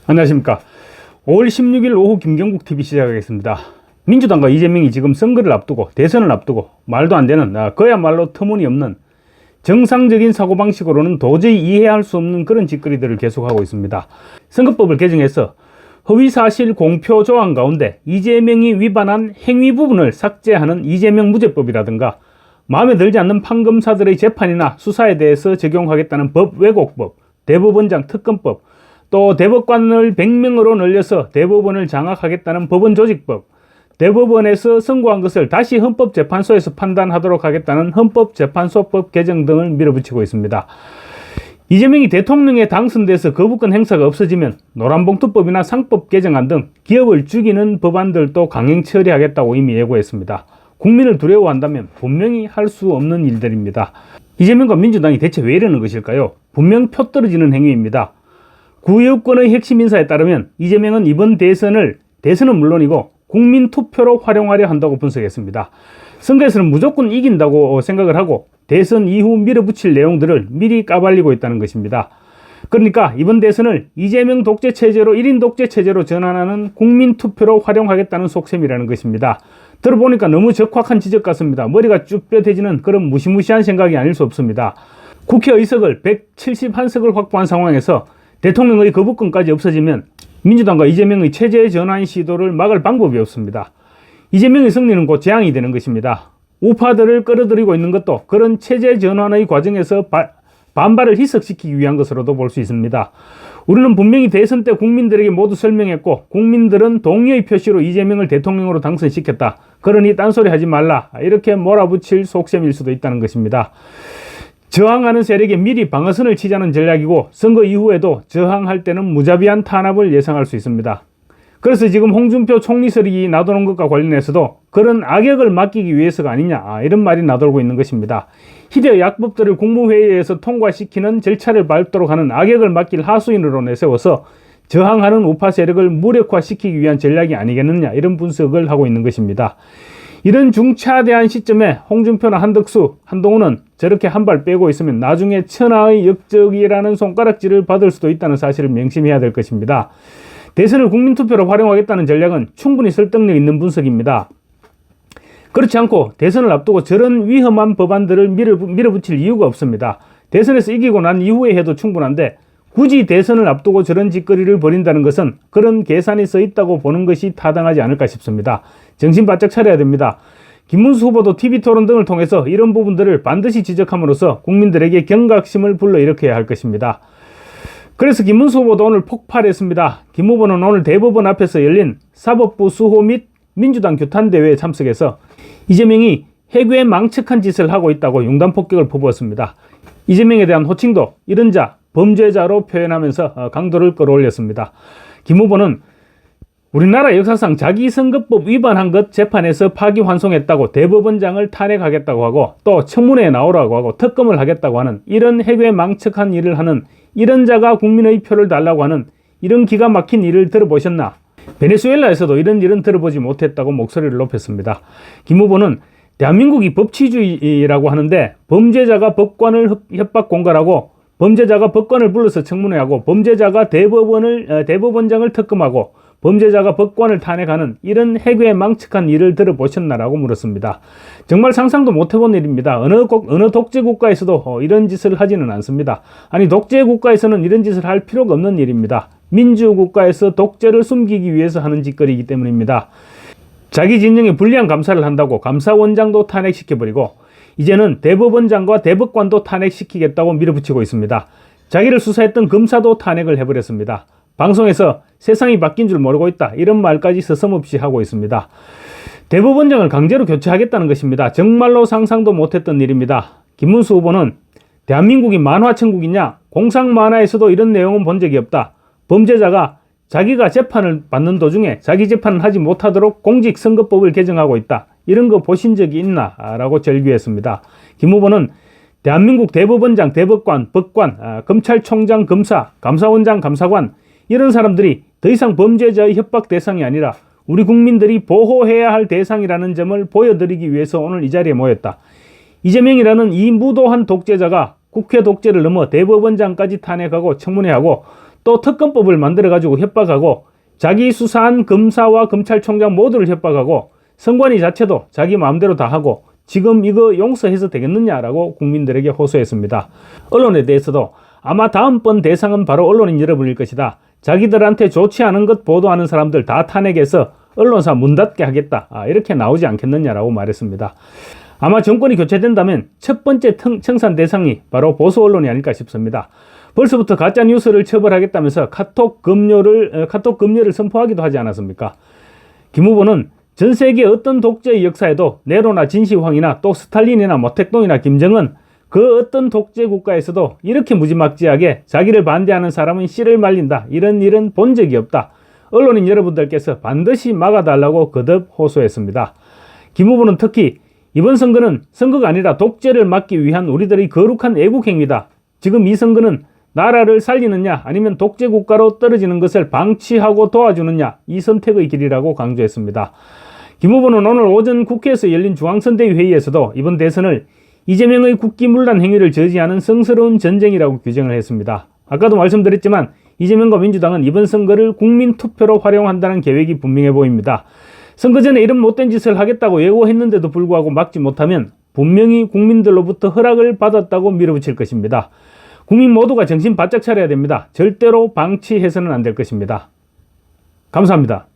안녕하십니까. 5월 16일 오후 김경국 TV 시작하겠습니다. 민주당과 이재명이 지금 선거를 앞두고 대선을 앞두고 말도 안 되는 그야말로 터무니없는 정상적인 사고방식으로는 도저히 이해할 수 없는 그런 짓거리들을 계속하고 있습니다. 선거법을 개정해서 허위사실 공표 조항 가운데 이재명이 위반한 행위 부분을 삭제하는 이재명 무죄법이라든가 마음에 들지 않는 판검사들의 재판이나 수사에 대해서 적용하겠다는 법 왜곡법, 대법원장 특검법, 또 대법관을 100명으로 늘려서 대법원을 장악하겠다는 법원조직법, 대법원에서 선고한 것을 다시 헌법재판소에서 판단하도록 하겠다는 헌법재판소법 개정 등을 밀어붙이고 있습니다. 이재명이 대통령에 당선돼서 거부권 행사가 없어지면 노란봉투법이나 상법 개정안 등 기업을 죽이는 법안들도 강행 처리하겠다고 이미 예고했습니다. 국민을 두려워한다면 분명히 할 수 없는 일들입니다. 이재명과 민주당이 대체 왜 이러는 것일까요? 분명 표 떨어지는 행위입니다. 구여권의 핵심 인사에 따르면 이재명은 이번 대선은 물론이고 국민 투표로 활용하려 한다고 분석했습니다. 선거에서는 무조건 이긴다고 생각을 하고 대선 이후 밀어붙일 내용들을 미리 까발리고 있다는 것입니다. 그러니까 이번 대선을 이재명 독재 체제로 1인 독재 체제로 전환하는 국민 투표로 활용하겠다는 속셈이라는 것입니다. 들어보니까 너무 적확한 지적 같습니다. 머리가 쭉 뼈대지는 그런 무시무시한 생각이 아닐 수 없습니다. 국회의석을 171석을 확보한 상황에서 대통령의 거부권까지 없어지면 민주당과 이재명의 체제 전환 시도를 막을 방법이 없습니다. 이재명의 승리는 곧 재앙이 되는 것입니다. 우파들을 끌어들이고 있는 것도 그런 체제 전환의 과정에서 반발을 희석시키기 위한 것으로도 볼 수 있습니다. 우리는 분명히 대선 때 국민들에게 모두 설명했고 국민들은 동의의 표시로 이재명을 대통령으로 당선시켰다. 그러니 딴소리 하지 말라. 이렇게 몰아붙일 속셈일 수도 있다는 것입니다. 저항하는 세력에 미리 방어선을 치자는 전략이고 선거 이후에도 저항할 때는 무자비한 탄압을 예상할 수 있습니다. 그래서 지금 홍준표 총리 설이 나도는 것과 관련해서도 그런 악역을 맡기기 위해서가 아니냐 이런 말이 나돌고 있는 것입니다. 희대의 약법들을 국무회의에서 통과시키는 절차를 밟도록 하는 악역을 맡길 하수인으로 내세워서 저항하는 우파 세력을 무력화시키기 위한 전략이 아니겠느냐 이런 분석을 하고 있는 것입니다. 이런 중차대한 시점에 홍준표나 한덕수, 한동훈은 저렇게 한 발 빼고 있으면 나중에 천하의 역적이라는 손가락질을 받을 수도 있다는 사실을 명심해야 될 것입니다. 대선을 국민투표로 활용하겠다는 전략은 충분히 설득력 있는 분석입니다. 그렇지 않고 대선을 앞두고 저런 위험한 법안들을 밀어붙일 이유가 없습니다. 대선에서 이기고 난 이후에 해도 충분한데 굳이 대선을 앞두고 저런 짓거리를 벌인다는 것은 그런 계산이 써 있다고 보는 것이 타당하지 않을까 싶습니다. 정신 바짝 차려야 됩니다. 김문수 후보도 TV토론 등을 통해서 이런 부분들을 반드시 지적함으로써 국민들에게 경각심을 불러일으켜야 할 것입니다. 그래서 김문수 후보도 오늘 폭발했습니다. 김 후보는 오늘 대법원 앞에서 열린 사법부 수호 및 민주당 규탄대회에 참석해서 이재명이 해괴 망측한 짓을 하고 있다고 융단폭격을 퍼부었습니다. 이재명에 대한 호칭도 이런 자, 범죄자로 표현하면서 강도를 끌어올렸습니다. 김 후보는 우리나라 역사상 자기 선거법 위반한 것 재판에서 파기환송했다고 대법원장을 탄핵하겠다고 하고 또 청문회에 나오라고 하고 특검을 하겠다고 하는 이런 해괴망측한 일을 하는 이런 자가 국민의 표를 달라고 하는 이런 기가 막힌 일을 들어보셨나? 베네수엘라에서도 이런 일은 들어보지 못했다고 목소리를 높였습니다. 김 후보는 대한민국이 법치주의라고 하는데 범죄자가 법관을 협박 공갈하고 범죄자가 법관을 불러서 청문회하고 범죄자가 대법원장을 특검하고 범죄자가 법관을 탄핵하는 이런 해괴망측한 일을 들어보셨나라고 물었습니다. 정말 상상도 못해본 일입니다. 어느 독재국가에서도 이런 짓을 하지는 않습니다. 아니 독재국가에서는 이런 짓을 할 필요가 없는 일입니다. 민주국가에서 독재를 숨기기 위해서 하는 짓거리이기 때문입니다. 자기 진영에 불리한 감사를 한다고 감사원장도 탄핵시켜버리고 이제는 대법원장과 대법관도 탄핵시키겠다고 밀어붙이고 있습니다. 자기를 수사했던 검사도 탄핵을 해버렸습니다. 방송에서 세상이 바뀐 줄 모르고 있다 이런 말까지 서슴없이 하고 있습니다. 대법원장을 강제로 교체하겠다는 것입니다. 정말로 상상도 못했던 일입니다. 김문수 후보는 대한민국이 만화천국이냐? 공상 만화에서도 이런 내용은 본 적이 없다. 범죄자가 자기가 재판을 받는 도중에 자기 재판을 하지 못하도록 공직선거법을 개정하고 있다. 이런 거 보신 적이 있나? 라고 절규했습니다. 김 후보는 대한민국 대법원장, 대법관, 법관, 검찰총장, 검사, 감사원장, 감사관 이런 사람들이 더 이상 범죄자의 협박 대상이 아니라 우리 국민들이 보호해야 할 대상이라는 점을 보여드리기 위해서 오늘 이 자리에 모였다. 이재명이라는 이 무도한 독재자가 국회 독재를 넘어 대법원장까지 탄핵하고 청문회하고 또 특검법을 만들어가지고 협박하고 자기 수사한 검사와 검찰총장 모두를 협박하고 선관위 자체도 자기 마음대로 다 하고 지금 이거 용서해서 되겠느냐라고 국민들에게 호소했습니다. 언론에 대해서도 아마 다음번 대상은 바로 언론인 여러분일 것이다. 자기들한테 좋지 않은 것 보도하는 사람들 다 탄핵해서 언론사 문 닫게 하겠다. 이렇게 나오지 않겠느냐라고 말했습니다. 아마 정권이 교체된다면 첫 번째 청산 대상이 바로 보수 언론이 아닐까 싶습니다. 벌써부터 가짜 뉴스를 처벌하겠다면서 카톡 검열을 선포하기도 하지 않았습니까? 김 후보는 전 세계 어떤 독재의 역사에도 네로나 진시황이나 또 스탈린이나 모택동이나 김정은 그 어떤 독재 국가에서도 이렇게 무지막지하게 자기를 반대하는 사람은 씨를 말린다. 이런 일은 본 적이 없다. 언론인 여러분들께서 반드시 막아달라고 거듭 호소했습니다. 김 후보는 특히 이번 선거는 선거가 아니라 독재를 막기 위한 우리들의 거룩한 애국행위다. 지금 이 선거는 나라를 살리느냐 아니면 독재 국가로 떨어지는 것을 방치하고 도와주느냐 이 선택의 길이라고 강조했습니다. 김 후보는 오늘 오전 국회에서 열린 중앙선대위 회의에서도 이번 대선을 이재명의 국기문란 행위를 저지하는 성스러운 전쟁이라고 규정을 했습니다. 아까도 말씀드렸지만 이재명과 민주당은 이번 선거를 국민투표로 활용한다는 계획이 분명해 보입니다. 선거 전에 이런 못된 짓을 하겠다고 예고했는데도 불구하고 막지 못하면 분명히 국민들로부터 허락을 받았다고 밀어붙일 것입니다. 국민 모두가 정신 바짝 차려야 됩니다. 절대로 방치해서는 안 될 것입니다. 감사합니다.